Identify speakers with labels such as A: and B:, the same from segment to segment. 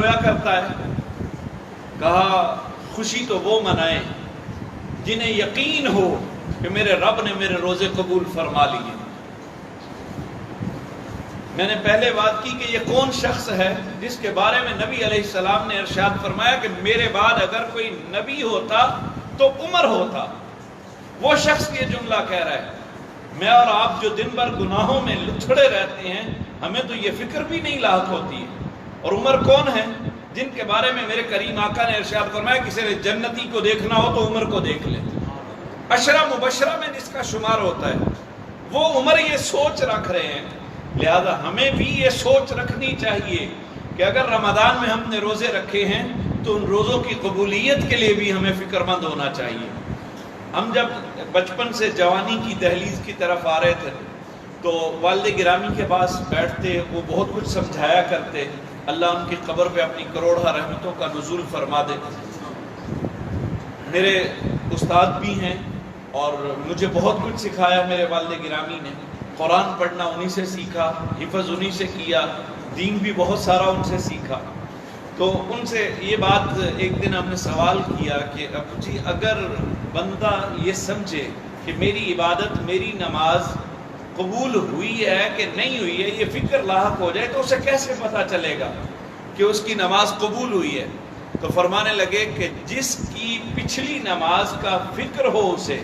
A: رویا کرتا ہے؟ کہا خوشی تو وہ منائیں جنہیں یقین ہو کہ میرے رب نے میرے روزے قبول فرما لیے۔ میں نے پہلے بات کی کہ یہ کون شخص ہے جس کے بارے میں نبی علیہ السلام نے ارشاد فرمایا کہ میرے بعد اگر کوئی نبی ہوتا تو عمر ہوتا۔ وہ شخص یہ جملہ کہہ رہا ہے۔ میں اور آپ جو دن بھر گناہوں میں لتھڑے رہتے ہیں، ہمیں تو یہ فکر بھی نہیں لاحق ہوتی ہے۔ اور عمر کون ہے؟ جن کے بارے میں میرے کریم آقا نے ارشاد فرمایا کسی نے جنتی کو دیکھنا ہو تو عمر کو دیکھ لے۔ عشرہ مبشرہ میں جس کا شمار ہوتا ہے، وہ عمر یہ سوچ رکھ رہے ہیں۔ لہذا ہمیں بھی یہ سوچ رکھنی چاہیے کہ اگر رمضان میں ہم نے روزے رکھے ہیں تو ان روزوں کی قبولیت کے لیے بھی ہمیں فکر مند ہونا چاہیے۔ ہم جب بچپن سے جوانی کی دہلیز کی طرف آ رہے تھے تو والد گرامی کے پاس بیٹھتے، وہ بہت کچھ سمجھایا کرتے۔ اللہ ان کی قبر پہ اپنی کروڑہ رحمتوں کا نزول فرما دے۔ میرے استاد بھی ہیں اور مجھے بہت کچھ سکھایا میرے والد گرامی نے۔ قرآن پڑھنا انہی سے سیکھا، حفظ انہی سے کیا، دین بھی بہت سارا ان سے سیکھا۔ تو ان سے یہ بات ایک دن ہم نے سوال کیا کہ ابو جی اگر بندہ یہ سمجھے کہ میری عبادت، میری نماز قبول ہوئی ہے کہ نہیں ہوئی ہے، یہ فکر لاحق ہو جائے تو اسے کیسے پتہ چلے گا کہ اس کی نماز قبول ہوئی ہے؟ تو فرمانے لگے کہ جس کی پچھلی نماز کا فکر ہو اسے،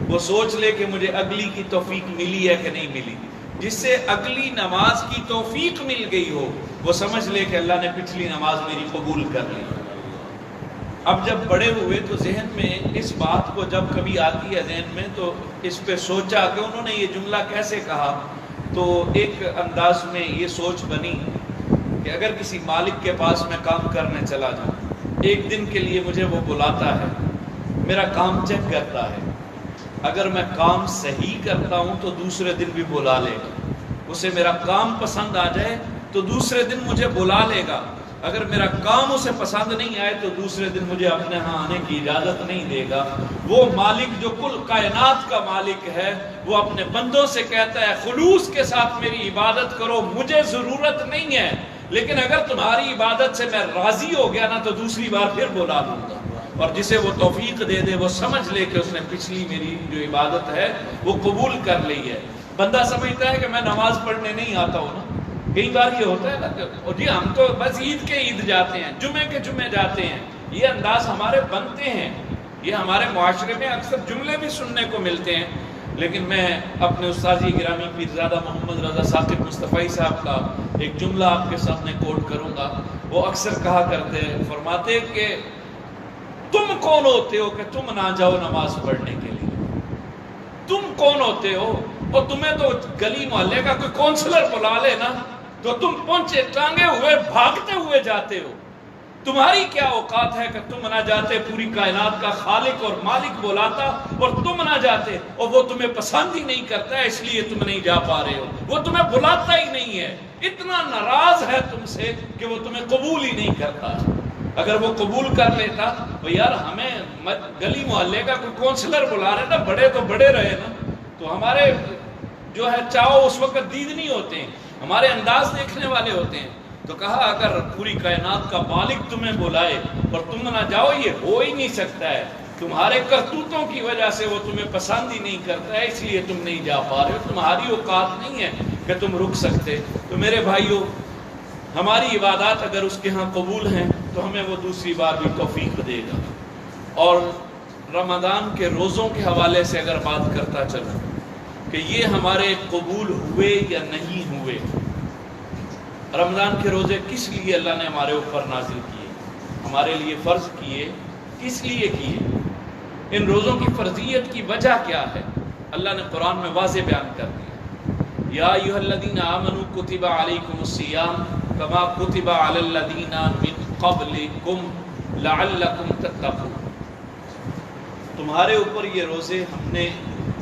A: وہ سوچ لے کہ مجھے اگلی کی توفیق ملی ہے کہ نہیں ملی۔ جس سے اگلی نماز کی توفیق مل گئی ہو وہ سمجھ لے کہ اللہ نے پچھلی نماز میری قبول کر لی۔ اب جب بڑے ہوئے تو ذہن میں اس بات کو جب کبھی آتی ہے ذہن میں تو اس پہ سوچا کہ انہوں نے یہ جملہ کیسے کہا۔ تو ایک انداز میں یہ سوچ بنی کہ اگر کسی مالک کے پاس میں کام کرنے چلا جاؤں، ایک دن کے لیے مجھے وہ بلاتا ہے، میرا کام چیک کرتا ہے، اگر میں کام صحیح کرتا ہوں تو دوسرے دن بھی بلا لے گا، اسے میرا کام پسند آ جائے تو دوسرے دن مجھے بلا لے گا، اگر میرا کام اسے پسند نہیں آئے تو دوسرے دن مجھے اپنے ہاں آنے کی اجازت نہیں دے گا۔ وہ مالک جو کل کائنات کا مالک ہے، وہ اپنے بندوں سے کہتا ہے خلوص کے ساتھ میری عبادت کرو، مجھے ضرورت نہیں ہے، لیکن اگر تمہاری عبادت سے میں راضی ہو گیا نا تو دوسری بار پھر بلا دوں گا۔ اور جسے وہ توفیق دے دے وہ سمجھ لے کہ اس نے پچھلی میری جو عبادت ہے وہ قبول کر لی ہے۔ بندہ سمجھتا ہے کہ میں نماز پڑھنے نہیں آتا ہوں نا، کئی بار یہ ہوتا ہے نا کہ جی ہم تو بس عید کے عید جاتے ہیں، جمعے کے جمعے جاتے ہیں، یہ انداز ہمارے بنتے ہیں، یہ ہمارے معاشرے میں اکثر جملے بھی سننے کو ملتے ہیں۔ لیکن میں اپنے استاذی گرامی پیرزادہ محمد رضا ثاقب مصطفی صاحب کا ایک جملہ آپ کے سامنے کوٹ کروں گا۔ وہ اکثر کہا کرتے، فرماتے کہ تم کون ہوتے ہو کہ تم نہ جاؤ نماز پڑھنے کے لیے؟ تم کون ہوتے ہو؟ اور تمہیں تو گلی محلے کا کوئی کونسلر بلا لے نا تو تم پہنچے ٹانگے ہوئے بھاگتے ہوئے جاتے ہو۔ تمہاری کیا اوقات ہے کہ تم نہ جاتے، پوری کائنات کا خالق اور مالک بلاتا اور تم نہ جاتے، اور وہ تمہیں پسند ہی نہیں کرتا ہے اس لیے تم نہیں جا پا رہے ہو، وہ تمہیں بلاتا ہی نہیں ہے، اتنا ناراض ہے تم سے کہ وہ تمہیں قبول ہی نہیں کرتا۔ اگر وہ قبول کر لیتا تو یار ہمیں گلی محلے کا کوئی کونسلر بلا رہے نا، بڑے تو بڑے رہے نا، تو ہمارے جو ہے چاؤ اس وقت دید نہیں ہوتے ہیں، ہمارے انداز دیکھنے والے ہوتے ہیں۔ تو کہا اگر پوری کائنات کا مالک تمہیں بلائے اور تم نہ جاؤ، یہ ہو ہی نہیں سکتا ہے، تمہارے کرتوتوں کی وجہ سے وہ تمہیں پسند ہی نہیں کرتا ہے، اس لیے تم نہیں جا پا رہے ہو، تمہاری اوقات نہیں ہے کہ تم رک سکتے۔ تو میرے بھائیوں، ہماری عبادات اگر اس کے ہاں قبول ہیں تو ہمیں وہ دوسری بار بھی توفیق دے گا۔ اور رمضان کے روزوں کے حوالے سے اگر بات کرتا چلوں کہ یہ ہمارے قبول ہوئے یا نہیں ہوئے، رمضان کے روزے کس لیے اللہ نے ہمارے اوپر نازل کیے، ہمارے لیے فرض کیے، کس لیے کیے، ان روزوں کی فرضیت کی وجہ کیا ہے، اللہ نے قرآن میں واضح بیان کر دیا۔ یا ایھا الذین آمنوا کتب علیکم الصیام کما کتب علی الذین من قبلکم لعلکم تتقون۔ تمہارے اوپر یہ روزے ہم نے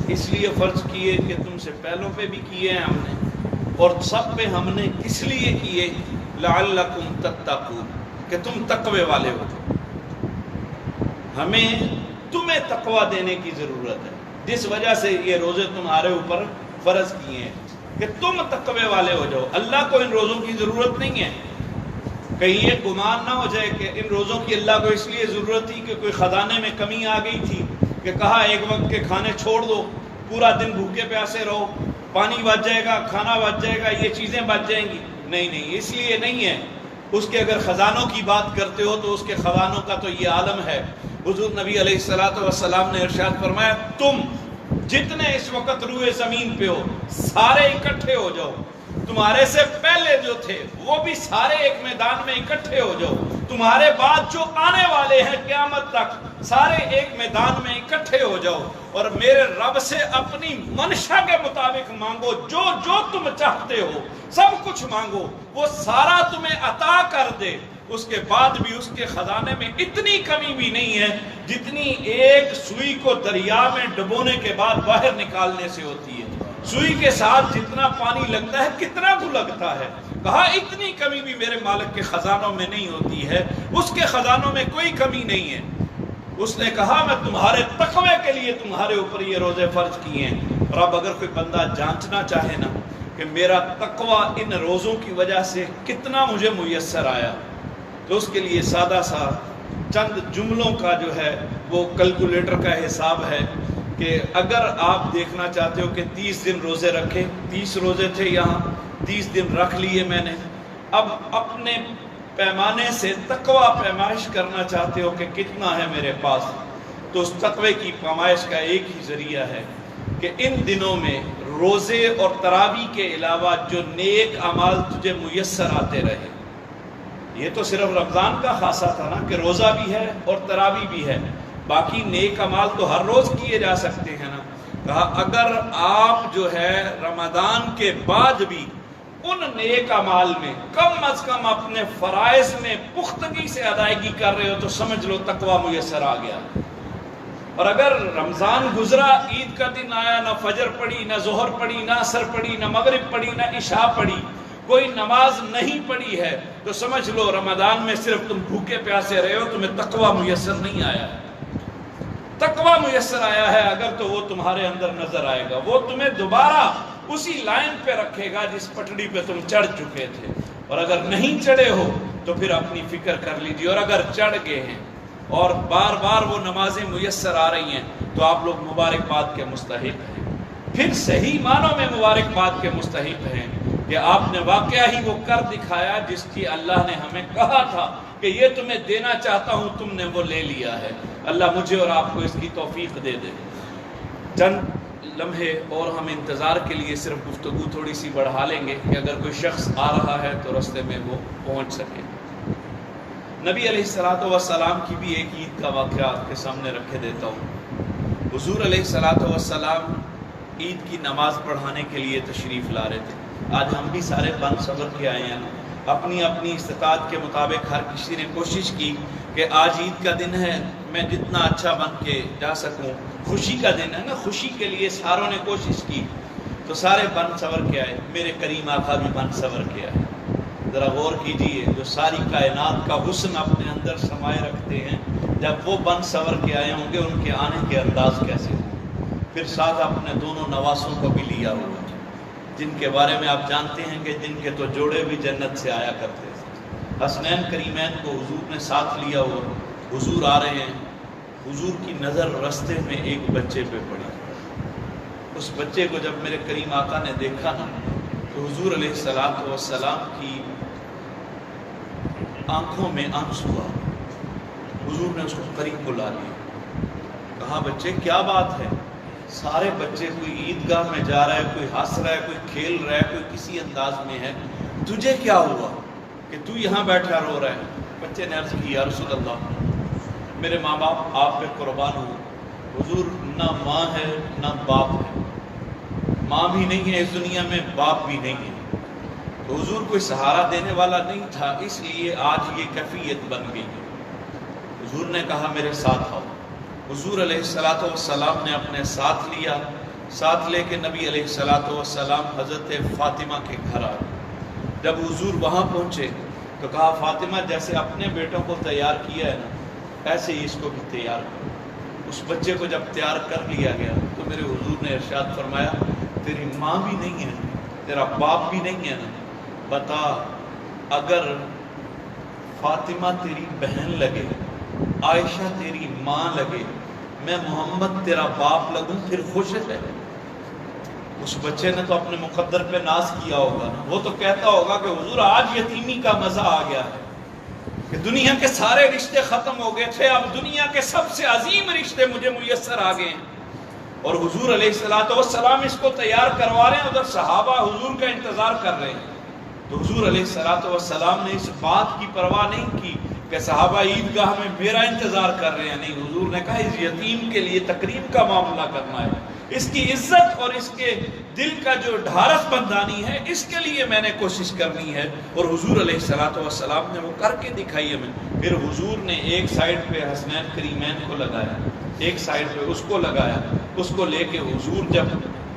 A: اس لیے فرض کیے کہ تم سے پہلوں پہ بھی کیے ہیں ہم نے، اور سب پہ ہم نے کس لیے کیے، لعلکم تتقون، کہ تم تقوی والے ہو۔ ہمیں تمہیں تقوی دینے کی ضرورت ہے، جس وجہ سے یہ روزے تمہارے اوپر فرض کیے ہیں کہ تم تقوی والے ہو جاؤ۔ اللہ کو ان روزوں کی ضرورت نہیں ہے، کہیں یہ گمان نہ ہو جائے کہ ان روزوں کی اللہ کو اس لیے ضرورت تھی کہ کوئی خزانے میں کمی آ گئی تھی کہ کہا ایک وقت کے کھانے چھوڑ دو، پورا دن بھوکے پیاسے رہو، پانی بچ جائے گا، کھانا بچ جائے گا، یہ چیزیں بچ جائیں گی۔ نہیں، اس لیے نہیں ہے۔ اس کے اگر خزانوں کی بات کرتے ہو تو اس کے خزانوں کا تو یہ عالم ہے۔ حضور نبی علیہ الصلوۃ والسلام نے ارشاد فرمایا، تم جتنے اس وقت روئے زمین پہ ہو سارے اکٹھے ہو جاؤ، تمہارے سے پہلے جو تھے وہ بھی سارے ایک میدان میں اکٹھے ہو جاؤ، تمہارے بعد جو آنے والے ہیں قیامت تک سارے ایک میدان میں اکٹھے ہو جاؤ، اور میرے رب سے اپنی منشا کے مطابق مانگو، جو جو تم چاہتے ہو سب کچھ مانگو، وہ سارا تمہیں عطا کر دے۔ اس کے بعد بھی اس کے خزانے میں اتنی کمی بھی نہیں ہے جتنی ایک سوئی کو دریا میں ڈبونے کے بعد باہر نکالنے سے ہوتی ہے۔ سوئی کے ساتھ جتنا پانی لگتا ہے کتنا تو لگتا ہے، کہا اتنی کمی بھی میرے مالک کے خزانوں میں نہیں ہوتی ہے، اس کے خزانوں میں کوئی کمی نہیں ہے۔ اس نے کہا میں تمہارے تقوی کے لیے تمہارے اوپر یہ روزے فرض کیے ہیں۔ اور اب اگر کوئی بندہ جانچنا چاہے نا کہ میرا تقوی ان روزوں کی وجہ سے کتنا مجھے میسر آیا، تو اس کے لیے سادہ سا چند جملوں کا جو ہے وہ کیلکولیٹر کا حساب ہے کہ اگر آپ دیکھنا چاہتے ہو کہ 30 دن روزے رکھے، 30 روزے تھے یہاں، 30 دن رکھ لیے میں نے، اب اپنے پیمانے سے تقوی پیمائش کرنا چاہتے ہو کہ کتنا ہے میرے پاس، تو اس تقوی کی پیمائش کا ایک ہی ذریعہ ہے کہ ان دنوں میں روزے اور تراویح کے علاوہ جو نیک اعمال تجھے میسر آتے رہے۔ یہ تو صرف رمضان کا خاصہ تھا نا کہ روزہ بھی ہے اور تراویح بھی ہے، باقی نیک اعمال تو ہر روز کیے جا سکتے ہیں نا۔ کہا اگر آپ جو ہے رمضان کے بعد بھی ان نیک اعمال میں کم از کم اپنے فرائض میں پختگی سے ادائیگی کر رہے ہو تو سمجھ لو تقوی میسر آ گیا۔ اور اگر رمضان گزرا، عید کا دن آیا، نہ فجر پڑھی، نہ ظہر پڑھی، نہ عصر پڑھی، نہ مغرب پڑھی، نہ عشاء پڑھی، کوئی نماز نہیں پڑھی ہے، تو سمجھ لو رمضان میں صرف تم بھوکے پیاسے رہے ہو، تمہیں تقوی میسر نہیں آیا۔ تقوی میسر آیا ہے اگر تو وہ تمہارے اندر نظر آئے گا، وہ تمہیں دوبارہ اسی لائن پہ رکھے گا جس پٹڑی پہ تم چڑھ چکے تھے، اور اگر نہیں چڑھے ہو تو پھر اپنی فکر کر لیجیے، اور اگر چڑھ گئے ہیں اور بار بار وہ نمازیں میسر آ رہی ہیں تو آپ لوگ مبارکباد کے مستحق ہیں، پھر صحیح معنوں میں مبارکباد کے مستحق ہیں کہ آپ نے واقعہ ہی وہ کر دکھایا جس کی اللہ نے ہمیں کہا تھا کہ یہ تمہیں دینا چاہتا ہوں، تم نے وہ لے لیا ہے۔ اللہ مجھے اور آپ کو اس کی توفیق دے دے۔ چند لمحے اور ہم انتظار کے لیے صرف گفتگو تھوڑی سی بڑھا لیں گے کہ اگر کوئی شخص آ رہا ہے تو رستے میں وہ پہنچ سکے۔ نبی علیہ الصلوۃ والسلام کی بھی ایک عید کا واقعہ آپ کے سامنے رکھے دیتا ہوں۔ حضور علیہ الصلوۃ والسلام عید کی نماز پڑھانے کے لیے تشریف لا رہے تھے۔ آج ہم بھی سارے بن صبر کے آئے ہیں، اپنی اپنی استطاعت کے مطابق ہر کسی نے کوشش کی کہ آج عید کا دن ہے، میں جتنا اچھا بن کے جا سکوں، خوشی کا دن ہے نا، خوشی کے لیے ساروں نے کوشش کی، تو سارے بن صبر کے آئے۔ میرے کریم آقا بھی بن صبر کے آئے۔ ذرا غور کیجئے، جو ساری کائنات کا حسن اپنے اندر سمائے رکھتے ہیں، جب وہ بن صبر کے آئے ہوں گے ان کے آنے کے انداز کیسے ہوں، پھر ساتھ اپنے دونوں نواسوں کو بھی لیا ہوگا، جن کے بارے میں آپ جانتے ہیں کہ جن کے تو جوڑے بھی جنت سے آیا کرتے تھے۔ حسنین کریمین کو حضور نے ساتھ لیا ہوا، حضور آ رہے ہیں، حضور کی نظر رستے میں ایک بچے پہ پڑی۔ اس بچے کو جب میرے کریم آقا نے دیکھا نا تو حضور علیہ الصلوۃ والسلام کی آنکھوں میں آنسو آ، حضور نے اس کو قریب بلا لیا، کہا بچے کیا بات ہے؟ سارے بچے، کوئی عیدگاہ میں جا رہا ہے، کوئی ہنس رہا ہے، کوئی کھیل رہا ہے، کوئی کسی انداز میں ہے، تجھے کیا ہوا کہ تو یہاں بیٹھا رو رہا ہے؟ بچے نے عرض کی یا رسول اللہ، میرے ماں باپ آپ پہ قربان ہو، حضور نہ ماں ہے نہ باپ ہے، ماں بھی نہیں ہے اس دنیا میں، باپ بھی نہیں ہے، تو حضور کوئی سہارا دینے والا نہیں تھا، اس لیے آج یہ کیفیت بن گئی۔ حضور نے کہا میرے ساتھ آؤ۔ حضور علیہ الصلوۃ والسلام نے اپنے ساتھ لیا، ساتھ لے کے نبی علیہ الصلوۃ والسلام حضرت فاطمہ کے گھر آئے۔ جب حضور وہاں پہنچے تو کہا فاطمہ جیسے اپنے بیٹوں کو تیار کیا ہے نا، ایسے ہی اس کو بھی تیار کرو۔ اس بچے کو جب تیار کر لیا گیا تو میرے حضور نے ارشاد فرمایا تیری ماں بھی نہیں ہے، تیرا باپ بھی نہیں ہے نا، بتا اگر فاطمہ تیری بہن لگے، عائشہ تیری ماں لگے، میں محمد تیرا باپ لگوں، پھر خوش ہے؟ اس بچے نے تو اپنے مقدر پہ ناز کیا ہوگا نا، وہ تو کہتا ہوگا کہ حضور آج یتیمی کا مزہ آ گیا ہے، کہ دنیا کے سارے رشتے ختم ہو گئے تھے، اب دنیا کے سب سے عظیم رشتے مجھے میسر آ گئے ہیں۔ اور حضور علیہ السلام اس کو تیار کروا رہے ہیں، ادھر صحابہ حضور کا انتظار کر رہے ہیں۔ تو حضور علیہ السلام نے اس بات کی پرواہ نہیں کی کہ صحابہ عیدگاہ میں میرا انتظار کر رہے ہیں، نہیں، حضور نے کہا اس یتیم کے لیے تقریب کا معاملہ کرنا ہے، اس کی عزت اور اس کے دل کا جو ڈھارس بندانی ہے، اس کے لیے میں نے کوشش کرنی ہے۔ اور حضور علیہ السلام نے وہ کر کے دکھائی ہمیں۔ پھر حضور نے ایک سائیڈ پہ حسنین کریمین کو لگایا، ایک سائیڈ پہ اس کو لگایا، اس کو لے کے حضور جب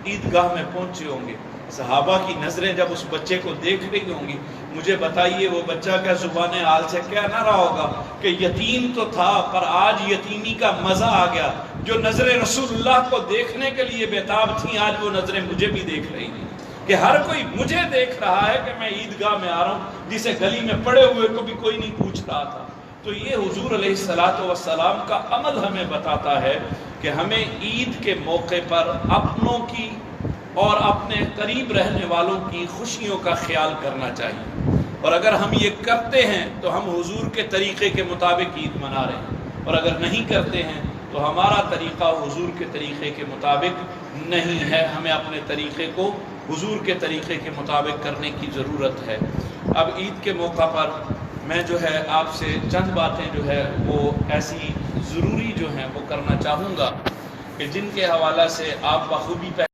A: عیدگاہ میں پہنچے ہوں گے، صحابہ کی نظریں جب اس بچے کو دیکھ رہی ہوں گی، مجھے بتائیے وہ بچہ کیا زبان حال سے کہہ نہ رہا ہوگا کہ یتیم تو تھا پر آج یتیمی کا مزہ آ گیا، جو نظریں رسول اللہ کو دیکھنے کے لیے بےتاب تھیں، آج وہ نظریں مجھے بھی دیکھ رہی ہیں، کہ ہر کوئی مجھے دیکھ رہا ہے کہ میں عیدگاہ میں آ رہا ہوں، جسے گلی میں پڑے ہوئے کو بھی کوئی نہیں پوچھ رہا تھا۔ تو یہ حضور علیہ السلام کا عمل ہمیں بتاتا ہے کہ ہمیں عید کے موقع پر اپنوں کی اور اپنے قریب رہنے والوں کی خوشیوں کا خیال کرنا چاہیے، اور اگر ہم یہ کرتے ہیں تو ہم حضور کے طریقے کے مطابق عید منا رہے ہیں، اور اگر نہیں کرتے ہیں تو ہمارا طریقہ حضور کے طریقے کے مطابق نہیں ہے، ہمیں اپنے طریقے کو حضور کے طریقے کے مطابق کرنے کی ضرورت ہے۔ اب عید کے موقع پر میں جو ہے آپ سے چند باتیں جو ہے وہ ایسی ضروری جو ہیں وہ کرنا چاہوں گا کہ جن کے حوالہ سے آپ بخوبی